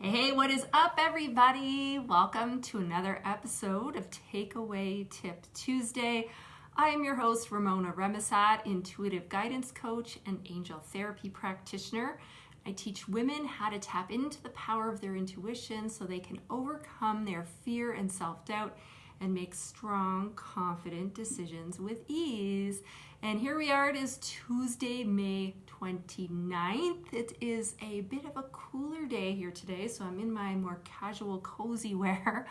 Hey, what is up, everybody? Welcome to another episode of Takeaway Tip Tuesday. I am your host, Ramona Remisat, intuitive guidance coach and angel therapy practitioner. I teach women how to tap into the power of their intuition so they can overcome their fear and self-doubt and make strong, confident decisions with ease. And here we are, it is Tuesday, May 29th. It is a bit of a cooler day here today, so I'm in my more casual, cozy wear.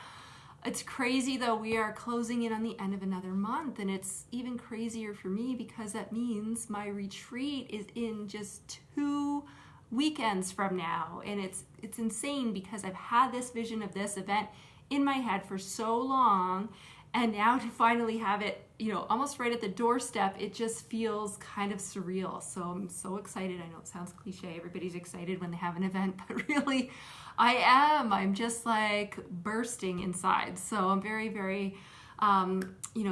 It's crazy though, we are closing in on the end of another month, and it's even crazier for me because that means my retreat is in just 2 weekends from now. And it's insane because I've had this vision of this event in my head for so long, and now to finally have it, almost right at the doorstep, it just feels kind of surreal. So I'm so excited. I know it sounds cliche, everybody's excited when they have an event, but really I am. I'm just like bursting inside. So I'm very, very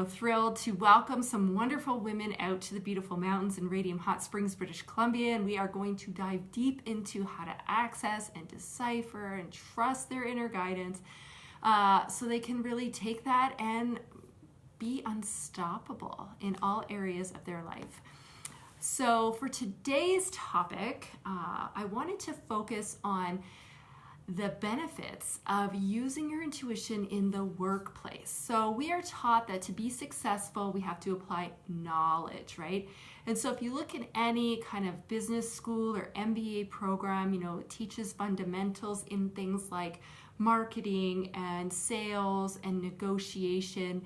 thrilled to welcome some wonderful women out to the beautiful mountains in Radium Hot Springs, British Columbia, and we are going to dive deep into how to access and decipher and trust their inner guidance so they can really take that and be unstoppable in all areas of their life. So for today's topic, I wanted to focus on the benefits of using your intuition in the workplace. So we are taught that to be successful, we have to apply knowledge, right? And so if you look at any kind of business school or MBA program, it teaches fundamentals in things like marketing and sales and negotiation.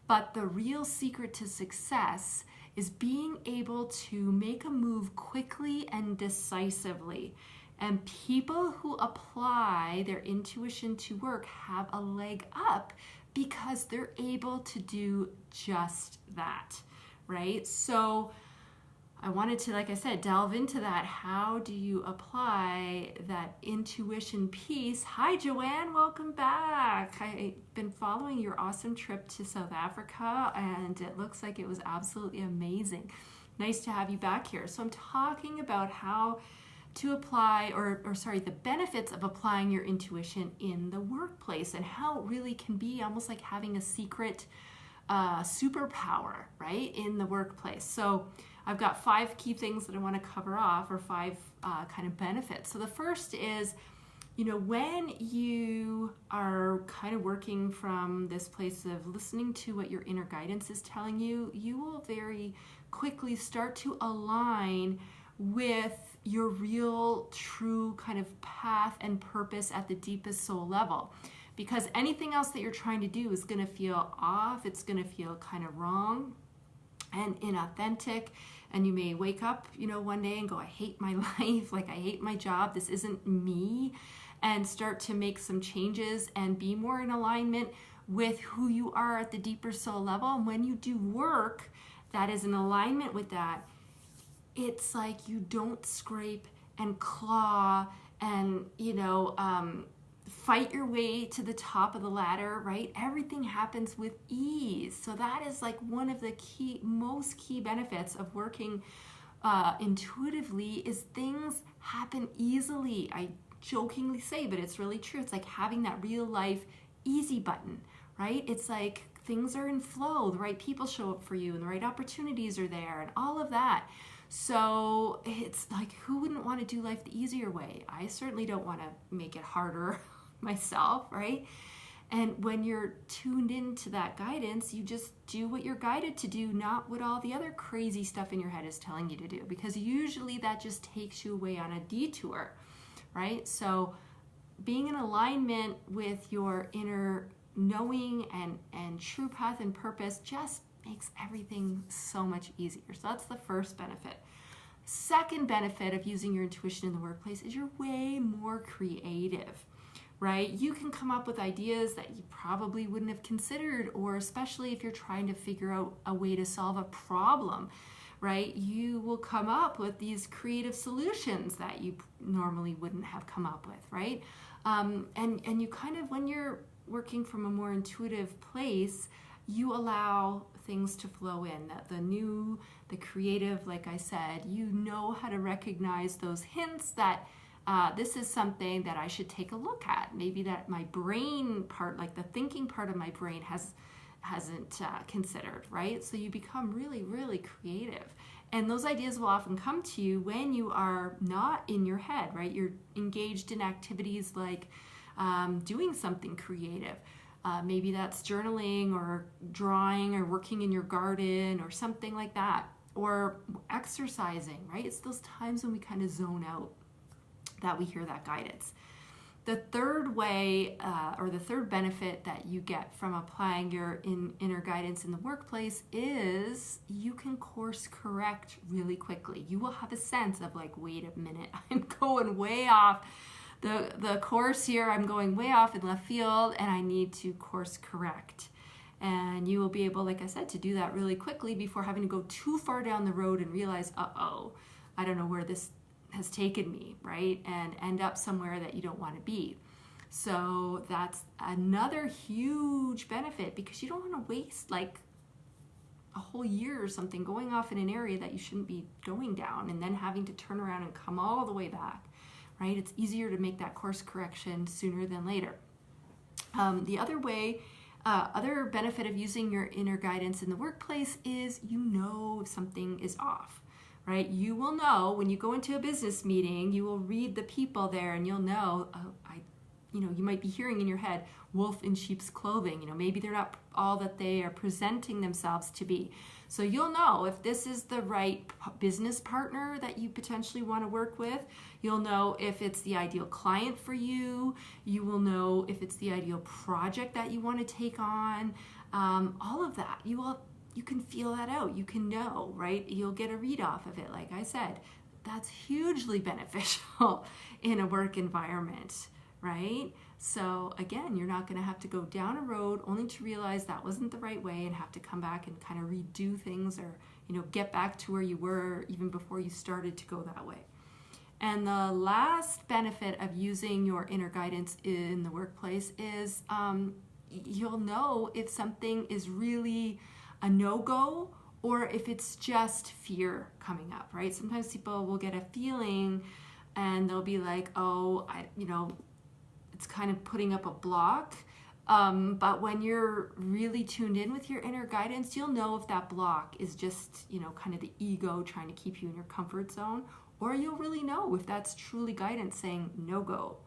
But the real secret to success is being able to make a move quickly and decisively. And people who apply their intuition to work have a leg up because they're able to do just that, right? So I wanted to, like I said, delve into that. How do you apply that intuition piece? Hi, Joanne, welcome back. I've been following your awesome trip to South Africa, and it looks like it was absolutely amazing. Nice to have you back here. So I'm talking about how to apply, the benefits of applying your intuition in the workplace and how it really can be almost like having a secret superpower, right, in the workplace. So I've got 5 key things that I want to cover off, or 5 kind of benefits. So the first is, when you are kind of working from this place of listening to what your inner guidance is telling you, you will very quickly start to align with your real, true kind of path and purpose at the deepest soul level. Because anything else that you're trying to do is going to feel off, it's going to feel kind of wrong and inauthentic, and you may wake up, one day and go, I hate my life, like I hate my job, this isn't me, and start to make some changes and be more in alignment with who you are at the deeper soul level. And when you do work that is in alignment with that, it's like you don't scrape and claw and, fight your way to the top of the ladder, right? Everything happens with ease. So that is like one of the most key benefits of working intuitively is things happen easily. I jokingly say, but it's really true. It's like having that real life easy button, right? It's like things are in flow, the right people show up for you and the right opportunities are there and all of that. So it's like, who wouldn't want to do life the easier way? I certainly don't want to make it harder myself, right? And when you're tuned into that guidance, you just do what you're guided to do, not what all the other crazy stuff in your head is telling you to do, because usually that just takes you away on a detour, right? So being in alignment with your inner knowing and true path and purpose just makes everything so much easier. So that's the first benefit. Second benefit of using your intuition in the workplace is you're way more creative, right? You can come up with ideas that you probably wouldn't have considered, or especially if you're trying to figure out a way to solve a problem, right? You will come up with these creative solutions that you normally wouldn't have come up with, right? And you kind of, when you're working from a more intuitive place, you allow things to flow in, that the new, the creative, like I said, you know how to recognize those hints that this is something that I should take a look at. Maybe that my brain part, like the thinking part of my brain hasn't considered, right? So you become really, really creative. And those ideas will often come to you when you are not in your head, right? You're engaged in activities like doing something creative. Maybe that's journaling or drawing or working in your garden or something like that. Or exercising, right? It's those times when we kind of zone out that we hear that guidance. The third way or the third benefit that you get from applying your inner guidance in the workplace is you can course correct really quickly. You will have a sense of like, wait a minute, I'm going way off the course here. I'm going way off in left field and I need to course correct. And you will be able, like I said, to do that really quickly before having to go too far down the road and realize, uh-oh, I don't know where this has taken me, right? And end up somewhere that you don't want to be. So that's another huge benefit because you don't want to waste like a whole year or something going off in an area that you shouldn't be going down and then having to turn around and come all the way back, right? It's easier to make that course correction sooner than later. The other benefit of using your inner guidance in the workplace is you know if something is off. Right? You will know when you go into a business meeting, you will read the people there and you'll know, you might be hearing in your head, wolf in sheep's clothing. Maybe they're not all that they are presenting themselves to be. So you'll know if this is the right business partner that you potentially want to work with. You'll know if it's the ideal client for you. You will know if it's the ideal project that you want to take on. All of that. You can feel that out. You can know, right? You'll get a read off of it. Like I said, that's hugely beneficial in a work environment, right? So again, you're not going to have to go down a road only to realize that wasn't the right way and have to come back and kind of redo things or, get back to where you were even before you started to go that way. And the last benefit of using your inner guidance in the workplace is you'll know if something is really a no-go or if it's just fear coming up, right? Sometimes people will get a feeling and they'll be like, it's kind of putting up a block. But when you're really tuned in with your inner guidance, you'll know if that block is just, kind of the ego trying to keep you in your comfort zone, or you'll really know if that's truly guidance saying no-go,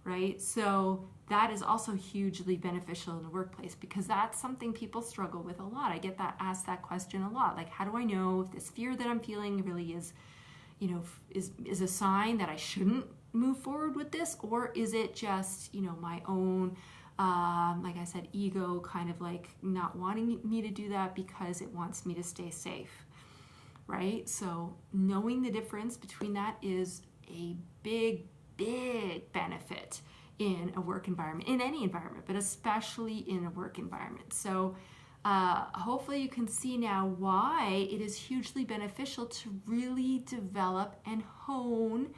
right? So that is also hugely beneficial in the workplace because that's something people struggle with a lot. I get asked that question a lot. Like, how do I know if this fear that I'm feeling really is, is a sign that I shouldn't move forward with this? Or is it just, my own, like I said, ego kind of like not wanting me to do that because it wants me to stay safe, right? So knowing the difference between that is a big benefit in a work environment, in any environment, but especially in a work environment. So hopefully you can see now why it is hugely beneficial to really develop and hone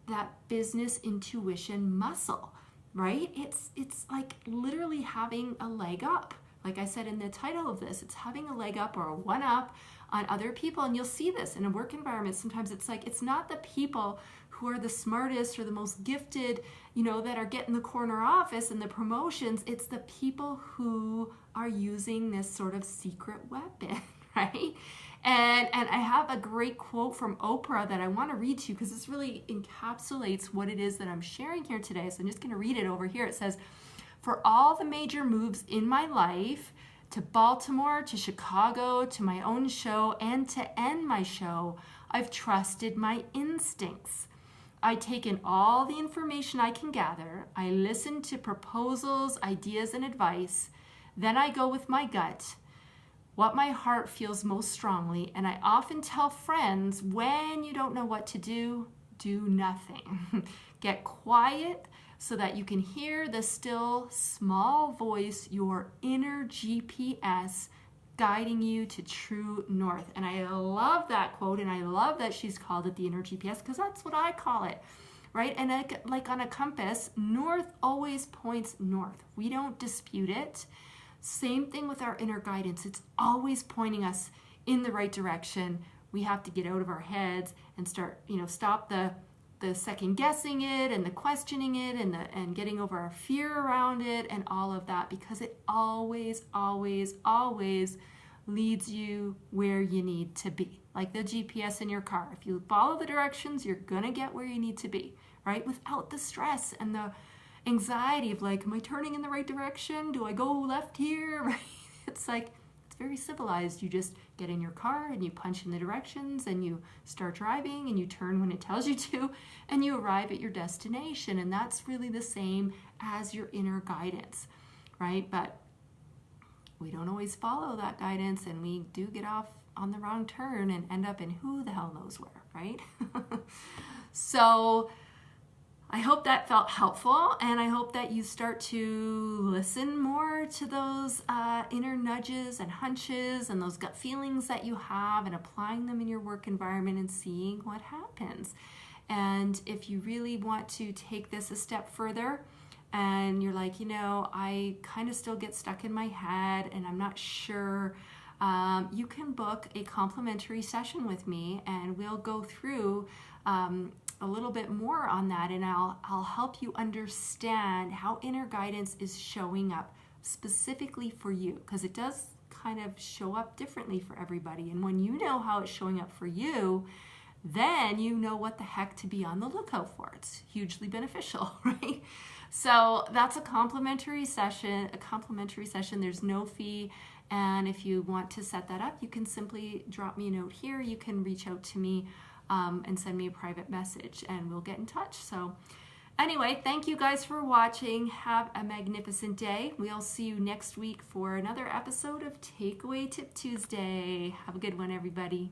that business intuition muscle, right? It's like literally having a leg up. Like I said in the title of this, it's having a leg up or a one up on other people. And you'll see this in a work environment. Sometimes it's like, it's not the people who are the smartest or the most gifted, that are getting the corner office and the promotions. It's the people who are using this sort of secret weapon, right? And I have a great quote from Oprah that I want to read to you because this really encapsulates what it is that I'm sharing here today. So I'm just going to read it over here. It says, "For all the major moves in my life, to Baltimore, to Chicago, to my own show, and to end my show, I've trusted my instincts. I take in all the information I can gather. I listen to proposals, ideas, and advice. Then I go with my gut, what my heart feels most strongly. And I often tell friends, when you don't know what to do nothing. Get quiet so that you can hear the still small voice, your inner GPS, guiding you to true north." And I love that quote, and I love that she's called it the inner GPS because that's what I call it, right? And like on a compass, north always points north. We don't dispute it. Same thing with our inner guidance. It's always pointing us in the right direction. We have to get out of our heads and start, stop the the second guessing it and the questioning it and getting over our fear around it and all of that, because it always, always, always leads you where you need to be. Like the GPS in your car. If you follow the directions, you're going to get where you need to be, right? Without the stress and the anxiety of like, am I turning in the right direction? Do I go left here? Right? It's like, it's very civilized. You just get in your car and you punch in the directions and you start driving and you turn when it tells you to and you arrive at your destination. And that's really the same as your inner guidance, right? But we don't always follow that guidance, and we do get off on the wrong turn and end up in who the hell knows where, right? So I hope that felt helpful, and I hope that you start to listen more to those inner nudges and hunches and those gut feelings that you have, and applying them in your work environment and seeing what happens. And if you really want to take this a step further, and you're like, you know, I kind of still get stuck in my head and I'm not sure, you can book a complimentary session with me, and we'll go through a little bit more on that, and I'll help you understand how inner guidance is showing up specifically for you, because it does kind of show up differently for everybody. And when you know how it's showing up for you, then you know what the heck to be on the lookout for. It's hugely beneficial, right? So that's a complimentary session. There's no fee. And if you want to set that up, you can simply drop me a note here. You can reach out to me and send me a private message, and we'll get in touch. So anyway, thank you guys for watching. Have a magnificent day. We'll see you next week for another episode of Takeaway Tip Tuesday. Have a good one, everybody.